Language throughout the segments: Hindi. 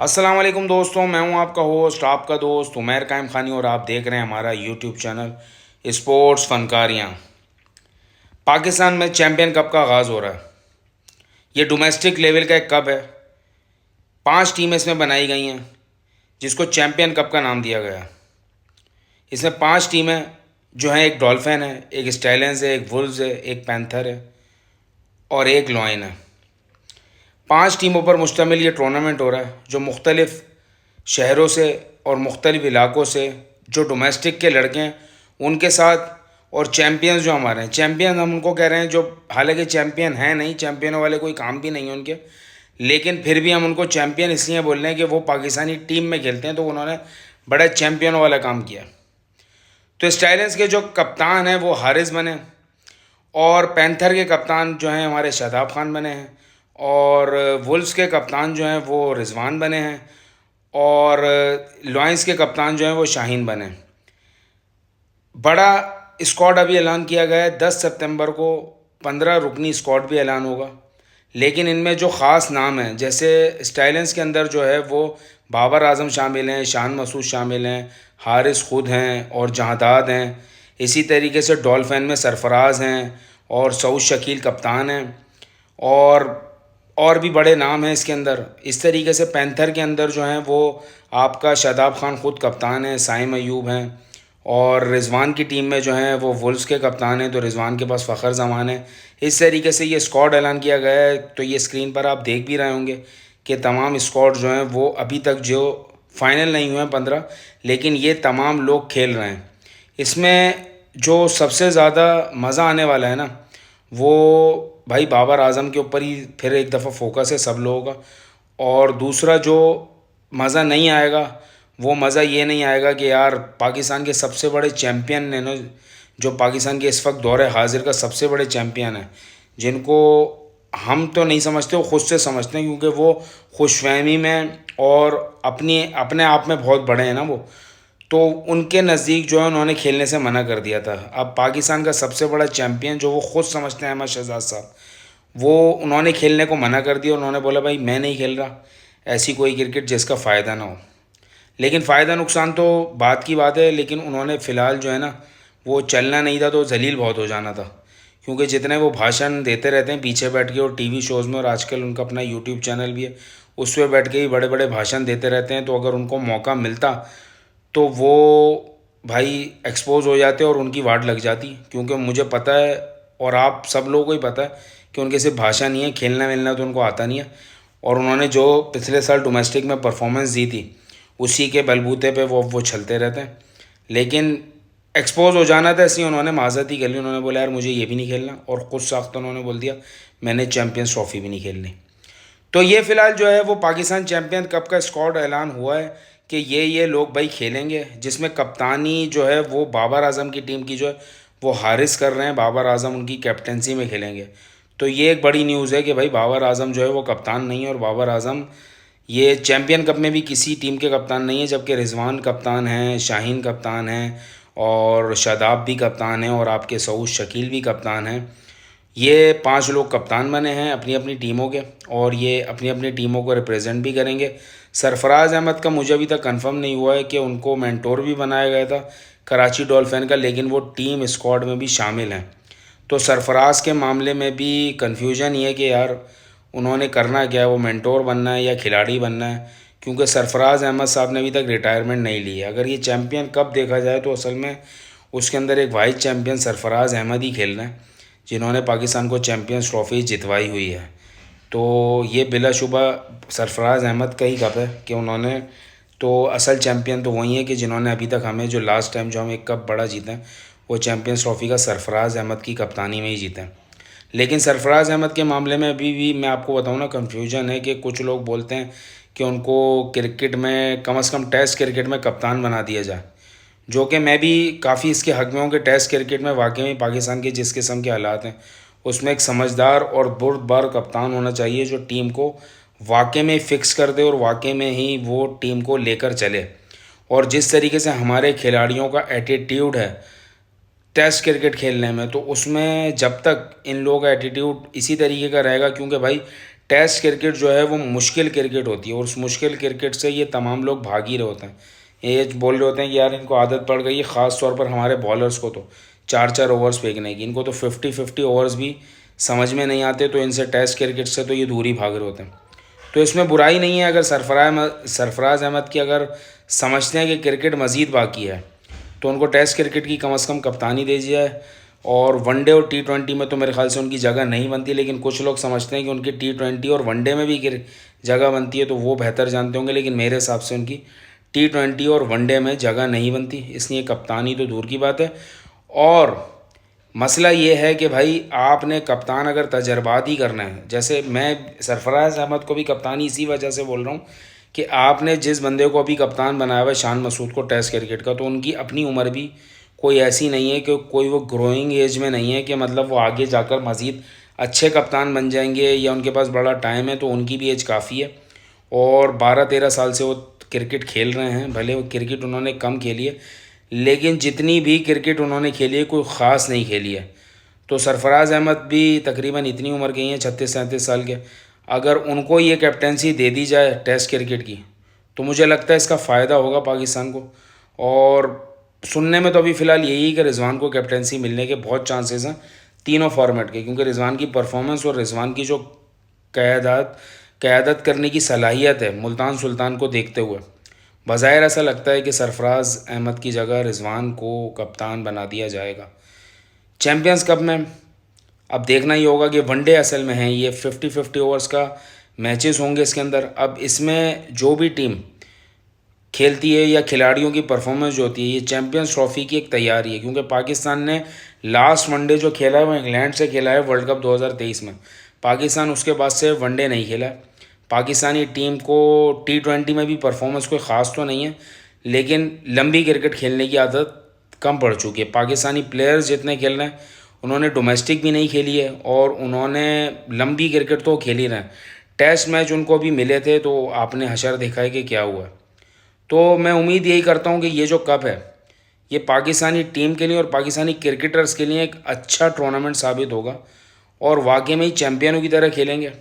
अस्सलाम वालेकुम दोस्तों, मैं हूं आपका होस्ट, आपका दोस्त उमैर कायम खानी और आप देख रहे हैं हमारा यूट्यूब चैनल स्पोर्ट्स फनकारियां। पाकिस्तान में चैम्पियन कप का आगाज़ हो रहा है। ये डोमेस्टिक लेवल का एक कप है। 5 टीमें इसमें बनाई गई हैं जिसको चैम्पियन कप का नाम दिया गया है। इसमें 5 टीमें जो हैं, एक डॉल्फिन है, एक स्टैलियंस है, एक वुल्व्स है, एक पैंथर है और एक लॉयन है। 5 टीमों पर मुश्तमिल ये टूर्नामेंट हो रहा है जो मुख्तलिफ़ शहरों से और मुख्तलिफ़ इलाक़ों से जो डोमेस्टिक के लड़के हैं उनके साथ, और चैम्पियंस जो हमारे हैं, चैम्पियन हम उनको कह रहे हैं जो हालांकि चैम्पियन हैं नहीं, चैम्पियनों वाले कोई काम भी नहीं है उनके, लेकिन फिर भी हम उनको चैम्पियन इसलिए बोल रहे हैं कि वो पाकिस्तानी टीम में खेलते हैं तो उन्होंने बड़ा चैम्पियनों वाला काम किया। तो स्टाइलियंस के जो कप्तान हैं वो हारिस बने, और पैंथर के कप्तान जो हैं हमारे शादाब खान बने हैं, और वुल्व्स के कप्तान जो हैं वो रिजवान बने हैं, और लॉयंस के कप्तान जो हैं वो शाहीन बने। बड़ा स्क्वाड अभी ऐलान किया गया है। 10 सितंबर को 15 रुकनी स्क्वाड भी ऐलान होगा। लेकिन इनमें जो ख़ास नाम हैं, जैसे स्टाइलेंस के अंदर जो है वो बाबर आजम शामिल हैं, शान मसूद शामिल हैं, हारिस खुद हैं और जहादाद हैं। इसी तरीके से डॉल्फिन में सरफराज हैं और सऊद शकील कप्तान हैं, और भी बड़े नाम हैं इसके अंदर। इस तरीके से पैंथर के अंदर जो हैं वो आपका शादाब खान खुद कप्तान हैं, साइम अयूब हैं, और रिजवान की टीम में जो हैं वो वुल्व्स के कप्तान हैं तो रिजवान के पास फ़खर जमान है। इस तरीके से ये स्क्वाड ऐलान किया गया है। तो ये स्क्रीन पर आप देख भी रहे होंगे कि तमाम स्क्वाड जो हैं वो अभी तक जो फाइनल नहीं हुए हैं 15, लेकिन ये तमाम लोग खेल रहे हैं। इसमें जो सबसे ज़्यादा मज़ा आने वाला है ना, वो भाई बाबर आजम के ऊपर ही फिर एक दफ़ा फोकस है सब लोगों का। और दूसरा जो मज़ा नहीं आएगा, वो मज़ा ये नहीं आएगा कि यार पाकिस्तान के सबसे बड़े चैम्पियन ने ना, जो पाकिस्तान के इस वक्त दौर हाजिर का सबसे बड़े चैम्पियन है, जिनको हम तो नहीं समझते, वो खुद से समझते हैं क्योंकि वो खुशफहमी में और अपने आप में बहुत बड़े हैं ना वो, तो उनके नज़दीक जो है उन्होंने खेलने से मना कर दिया था। अब पाकिस्तान का सबसे बड़ा चैम्पियन जो वो ख़ुद समझते हैं, अहमद शहजाद साहब, वो उन्होंने खेलने को मना कर दिया। उन्होंने बोला भाई मैं नहीं खेल रहा ऐसी कोई क्रिकेट जिसका फ़ायदा ना हो। लेकिन फ़ायदा नुकसान तो बात की बात है, लेकिन उन्होंने फ़िलहाल जो है ना वो चलना नहीं था तो जलील बहुत हो जाना था, क्योंकि जितने वो भाषण देते रहते हैं पीछे बैठ के और टीवी शोज़ में, और आजकल उनका अपना यूट्यूब चैनल भी है उस पर बैठ के ही बड़े बड़े भाषण देते रहते हैं। तो अगर उनको मौका मिलता तो वो भाई एक्सपोज हो जाते और उनकी वाट लग जाती, क्योंकि मुझे पता है और आप सब लोगों को ही पता है कि उनके सिर्फ भाषा नहीं है, खेलना मिलना तो उनको आता नहीं है। और उन्होंने जो पिछले साल डोमेस्टिक में परफॉर्मेंस दी थी उसी के बलबूते पे वो चलते रहते हैं। लेकिन एक्सपोज हो जाना था इसलिए उन्होंने माजरत ही कर ली। उन्होंने बोला यार मुझे ये भी नहीं खेलना, और ख़ुद साख्त उन्होंने बोल दिया मैंने चैम्पियंस ट्रॉफ़ी भी नहीं खेलनी। तो ये फ़िलहाल जो है वो पाकिस्तान चैम्पियन कप का स्क्वाड ऐलान हुआ है कि ये लोग भाई खेलेंगे, जिसमें कप्तानी जो है वो बाबर आजम की टीम की जो है वो हारिस कर रहे हैं। बाबर आजम उनकी कैप्टनसी में खेलेंगे। तो ये एक बड़ी न्यूज़ है कि भाई बाबर आजम जो है वो कप्तान नहीं है, और बाबर आजम ये चैम्पियन कप में भी किसी टीम के कप्तान नहीं है, जबकि रिजवान कप्तान हैं, शाहीन कप्तान हैं, और शादाब भी कप्तान हैं, और आपके सऊद शकील भी कप्तान हैं। ये 5 लोग कप्तान बने हैं अपनी अपनी टीमों के, और ये अपनी अपनी टीमों को रिप्रेजेंट भी करेंगे। सरफराज अहमद का मुझे अभी तक कंफर्म नहीं हुआ है कि उनको मेंटोर भी बनाया गया था कराची डॉल्फिन का, लेकिन वो टीम स्क्वाड में भी शामिल हैं। तो सरफराज के मामले में भी कन्फ्यूजन ये है कि यार उन्होंने करना क्या है, वो मेंटोर बनना है या खिलाड़ी बनना है, क्योंकि सरफराज अहमद साहब ने अभी तक रिटायरमेंट नहीं ली है। अगर ये चैम्पियन कप देखा जाए तो असल में उसके अंदर एक वाइस चैम्पियन सरफराज अहमद ही खेल रहे हैं, जिन्होंने पाकिस्तान को चैम्पियंस ट्रॉफ़ी जितवाई हुई है। तो ये बिलाशुबा सरफराज अहमद का ही कप है कि उन्होंने, तो असल चैम्पियन तो वही है कि जिन्होंने अभी तक हमें जो लास्ट टाइम जो हम एक कप बड़ा जीते हैं वो चैम्पियंस ट्रॉफ़ी का सरफराज अहमद की कप्तानी में ही जीते हैं। लेकिन सरफराज अहमद के मामले में अभी भी मैं आपको बताऊं ना कन्फ्यूजन है कि कुछ लोग बोलते हैं कि उनको क्रिकेट में कम से कम टेस्ट क्रिकेट में कप्तान बना दिया जाए, जो कि मैं भी काफ़ी इसके हक़ में हूँ कि टेस्ट क्रिकेट में वाकई में पाकिस्तान के जिस किस्म के हालात हैं उसमें एक समझदार और बुर्दबार कप्तान होना चाहिए जो टीम को वाकई में फ़िक्स कर दे और वाकई में ही वो टीम को लेकर चले। और जिस तरीके से हमारे खिलाड़ियों का एटीट्यूड है टेस्ट क्रिकेट खेलने में, तो उसमें जब तक इन लोगों का एटीट्यूड इसी तरीके का रहेगा, क्योंकि भाई टेस्ट क्रिकेट जो है वो मुश्किल क्रिकेट होती है और उस मुश्किल क्रिकेट से ये तमाम लोग भाग ही रहे होते हैं। ये बोल रहे होते हैं कि यार इनको आदत पड़ गई है, ख़ास तौर पर हमारे बॉलर्स को तो 4-4 ओवर्स फेंकने की, इनको तो 50-50 ओवर्स भी समझ में नहीं आते, तो इनसे टेस्ट क्रिकेट से तो ये दूर ही भाग रहे होते हैं। तो इसमें बुराई नहीं है अगर सरफराज अहमद की अगर समझते हैं कि क्रिकेट मज़ीद बाकी है तो उनको टेस्ट क्रिकेट की कम से कम कप्तानी दे जाए। और वनडे और T20 में तो मेरे ख्याल से उनकी जगह नहीं बनती, लेकिन कुछ लोग समझते हैं कि उनकी T20 और वनडे में भी जगह बनती है, तो वो बेहतर जानते होंगे, लेकिन मेरे हिसाब से उनकी T20 और वनडे में जगह नहीं बनती, इसलिए कप्तानी तो दूर की बात है। और मसला ये है कि भाई आपने कप्तान अगर तजर्बात ही करना है, जैसे मैं सरफराज अहमद को भी कप्तानी इसी वजह से बोल रहा हूँ कि आपने जिस बंदे को अभी कप्तान बनाया हुआ है शान मसूद को टेस्ट क्रिकेट का, तो उनकी अपनी उम्र भी कोई ऐसी नहीं है कि कोई वो ग्रोइंग एज में नहीं है कि मतलब वो आगे जाकर मज़ीद अच्छे कप्तान बन जाएंगे या उनके पास बड़ा टाइम है, तो उनकी भी एज काफ़ी है और 12-13 साल से वो क्रिकेट खेल रहे हैं। भले वो क्रिकेट उन्होंने कम खेली है, लेकिन जितनी भी क्रिकेट उन्होंने खेली है कोई ख़ास नहीं खेली है। तो सरफराज अहमद भी तकरीबन इतनी उम्र के ही हैं, 36-37 साल के। अगर उनको ये कैप्टेंसी दे दी जाए टेस्ट क्रिकेट की तो मुझे लगता है इसका फ़ायदा होगा पाकिस्तान को। और सुनने में तो अभी फ़िलहाल यही कि रिजवान को कैप्टेंसी मिलने के बहुत चांसेस हैं तीनों फॉर्मेट के, क्योंकि रिजवान की परफॉर्मेंस और रिजवान की जो क़यादत करने की सलाहियत है मुल्तान सुल्तान को देखते हुए बज़ाहिर ऐसा लगता है कि सरफराज अहमद की जगह रिजवान को कप्तान बना दिया जाएगा। चैम्पियंस कप में अब देखना ही होगा कि वनडे असल में है, ये 50-50 ओवर्स का मैचेस होंगे इसके अंदर। अब इसमें जो भी टीम खेलती है या खिलाड़ियों की परफॉर्मेंस जो होती है, ये चैम्पियंस ट्रॉफ़ी की एक तैयारी है, क्योंकि पाकिस्तान ने लास्ट वनडे जो खेला है वो इंग्लैंड से खेला है वर्ल्ड कप 2023 में। पाकिस्तान उसके बाद से वनडे नहीं खेला है। पाकिस्तानी टीम को T20 में भी परफॉर्मेंस कोई ख़ास तो नहीं है, लेकिन लंबी क्रिकेट खेलने की आदत कम पड़ चुकी है। पाकिस्तानी प्लेयर्स जितने खेल रहे हैं उन्होंने डोमेस्टिक भी नहीं खेली है और उन्होंने लंबी क्रिकेट तो खेल ही रहे हैं। टेस्ट मैच उनको भी मिले थे तो आपने हशर देखा है कि क्या हुआ। तो मैं उम्मीद यही करता हूँ कि ये जो कप है ये पाकिस्तानी टीम के लिए और पाकिस्तानी क्रिकेटर्स के लिए एक अच्छा टूर्नामेंट साबित होगा और वाकई में ही चैम्पियनों की तरह खेलेंगे,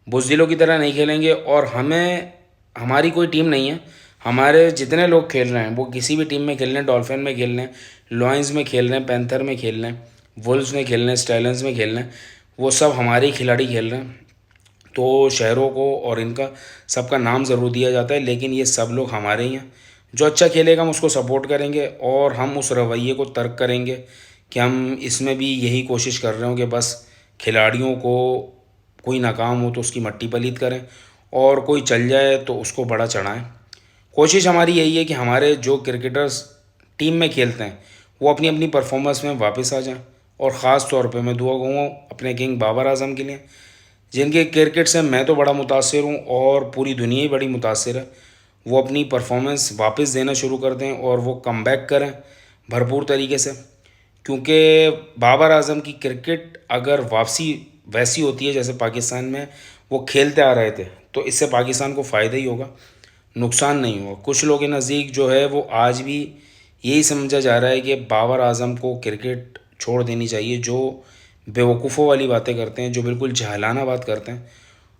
बुज़दिलों की तरह नहीं खेलेंगे। और हमें हमारी कोई टीम नहीं है, हमारे जितने लोग खेल रहे हैं वो किसी भी टीम में खेल रहे हैं, डॉल्फिन में खेल रहे हैं, लॉयंस में खेल रहे हैं, पैंथर में खेल रहे हैं, वुल्व्स में खेल रहे हैं, स्टाइलन्स में खेल रहे हैं, वो सब हमारे ही खिलाड़ी खेल रहे हैं। तो शहरों को और इनका सबका नाम ज़रूर दिया जाता है, लेकिन ये सब लोग हमारे ही हैं। जो अच्छा खेलेगा हम उसको सपोर्ट करेंगे और हम उस रवैये को तर्क करेंगे कि हम इसमें भी यही कोशिश कर रहे हो कि बस खिलाड़ियों को कोई नाकाम हो तो उसकी मट्टी पलीत करें और कोई चल जाए तो उसको बड़ा चढ़ाएं। कोशिश हमारी यही है कि हमारे जो क्रिकेटर्स टीम में खेलते हैं वो अपनी अपनी परफॉर्मेंस में वापस आ जाएं। और ख़ास तौर पे मैं दुआ कहूँगा अपने किंग बाबर आजम के लिए, जिनके क्रिकेट से मैं तो बड़ा मुतासिर हूँ और पूरी दुनिया ही बड़ी मुतासिर है। वो अपनी परफॉर्मेंस वापस देना शुरू कर दें और वो कमबैक करें भरपूर तरीके से, क्योंकि बाबर आजम की क्रिकेट अगर वापसी वैसी होती है जैसे पाकिस्तान में वो खेलते आ रहे थे तो इससे पाकिस्तान को फ़ायदा ही होगा, नुकसान नहीं होगा। कुछ लोगों के नज़दीक जो है वो आज भी यही समझा जा रहा है कि बाबर आजम को क्रिकेट छोड़ देनी चाहिए, जो बेवकूफ़ों वाली बातें करते हैं, जो बिल्कुल जहलाना बात करते हैं।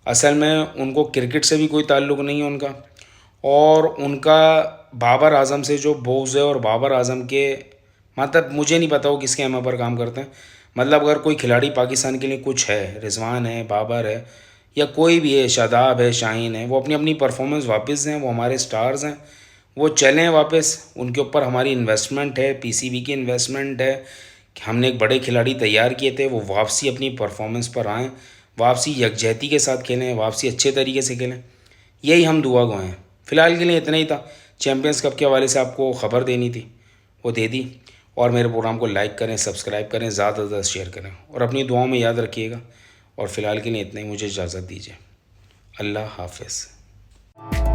असल में उनको क्रिकेट से भी कोई ताल्लुक़ नहीं है उनका, और उनका बाबर आजम से जो बोझ है और बाबर आजम के मतलब मुझे नहीं पता वो किसके एम पर काम करते हैं। मतलब अगर कोई खिलाड़ी पाकिस्तान के लिए कुछ है, रिजवान है, बाबर है या कोई भी है, शादाब है, शाहीन है, वो अपनी अपनी परफॉर्मेंस वापस दें, वो हमारे स्टार्स हैं, वो चलें वापस। उनके ऊपर हमारी इन्वेस्टमेंट है, पीसीबी की इन्वेस्टमेंट है कि हमने एक बड़े खिलाड़ी तैयार किए थे, वो वापसी अपनी परफॉर्मेंस पर आएँ, वापसी यकजहती के साथ खेलें, वापसी अच्छे तरीके से खेलें। यही हम दुआ गो हैं। फ़िलहाल के लिए इतना ही था, चैम्पियंस कप के हवाले से आपको ख़बर देनी थी, वो दे दी। और मेरे प्रोग्राम को लाइक करें, सब्सक्राइब करें, ज़्यादा से ज़्यादा शेयर करें और अपनी दुआओं में याद रखिएगा। और फ़िलहाल के लिए इतना ही, मुझे इजाज़त दीजिए। अल्लाह हाफ़िज़।